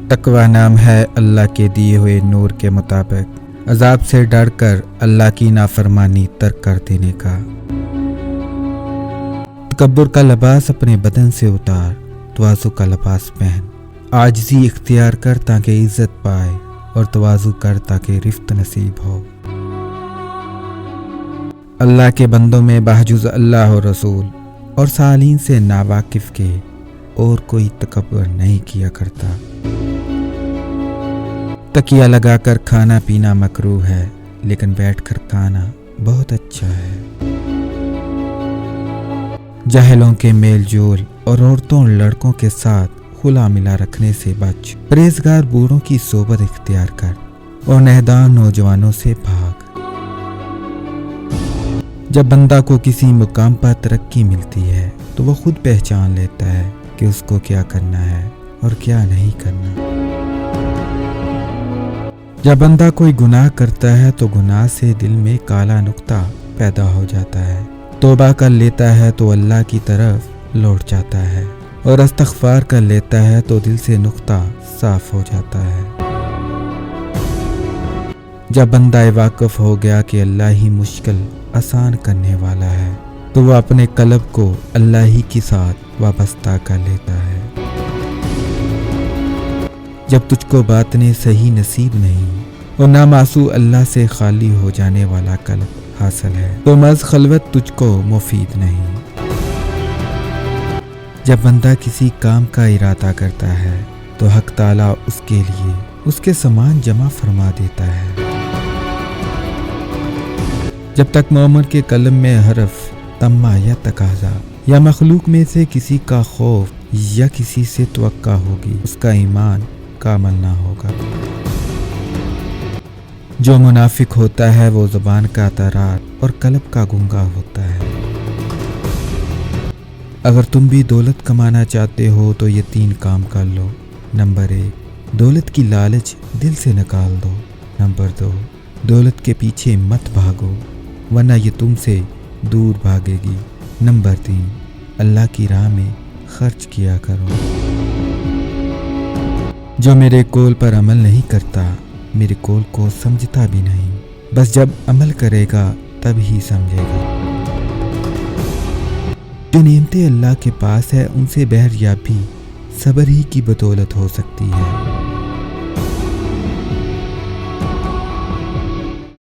تقوی نام ہے اللہ کے دیے ہوئے نور کے مطابق عذاب سے ڈر کر اللہ کی نافرمانی ترک کر دینے کا۔ تکبر کا لباس اپنے بدن سے اتار، تواضع کا لباس پہن۔ عاجزی اختیار کر تاکہ عزت پائے، اور تواضع کر تاکہ رفت نصیب ہو۔ اللہ کے بندوں میں بجز اللہ و رسول اور صالحین سے ناواقف کے اور کوئی تکبر نہیں کیا کرتا۔ تکیہ لگا کر کھانا پینا مکروہ ہے، لیکن بیٹھ کر کھانا بہت اچھا ہے۔ جاہلوں کے میل جول اور عورتوں اور لڑکوں کے ساتھ کھلا ملا رکھنے سے بچ، پرہیزگار بوڑھوں کی صحبت اختیار کر، اور نہدان نوجوانوں سے بھاگ۔ جب بندہ کو کسی مقام پر ترقی ملتی ہے تو وہ خود پہچان لیتا ہے کہ اس کو کیا کرنا ہے اور کیا نہیں کرنا۔ جب بندہ کوئی گناہ کرتا ہے تو گناہ سے دل میں کالا نقطہ پیدا ہو جاتا ہے، توبہ کر لیتا ہے تو اللہ کی طرف لوٹ جاتا ہے، اور استغفار کر لیتا ہے تو دل سے نقطہ صاف ہو جاتا ہے۔ جب بندہ واقف ہو گیا کہ اللہ ہی مشکل آسان کرنے والا ہے تو وہ اپنے قلب کو اللہ ہی کے ساتھ وابستہ کر لیتا ہے۔ جب تجھ کو باتیں صحیح نصیب نہیں اور نامعصو اللہ سے خالی ہو جانے والا قلب حاصل ہے تو محض خلوت تجھ کو مفید نہیں۔ جب بندہ کسی کام کا ارادہ کرتا ہے تو حق تعالیٰ اس کے لیے اس کے سامان جمع فرما دیتا ہے۔ جب تک مومن کے قلب میں حرف، طمع یا تقاضا یا مخلوق میں سے کسی کا خوف یا کسی سے توقع ہوگی، اس کا ایمان کامل نہ ہوگا۔ جو منافق ہوتا ہے وہ زبان کا ترار اور قلب کا گنگا ہوتا ہے۔ اگر تم بھی دولت کمانا چاہتے ہو تو یہ 3 کام کر لو۔ نمبر 1، دولت کی لالچ دل سے نکال دو۔ نمبر 2، دولت کے پیچھے مت بھاگو ورنہ یہ تم سے دور بھاگے گی۔ نمبر 3، اللہ کی راہ میں خرچ کیا کرو۔ جو میرے قول پر عمل نہیں کرتا، میرے قول کو سمجھتا بھی نہیں، بس جب عمل کرے گا تب ہی سمجھے گا۔ جو نعمتیں اللہ کے پاس ہے ان سے بہر یابی صبر ہی کی بدولت ہو سکتی ہے۔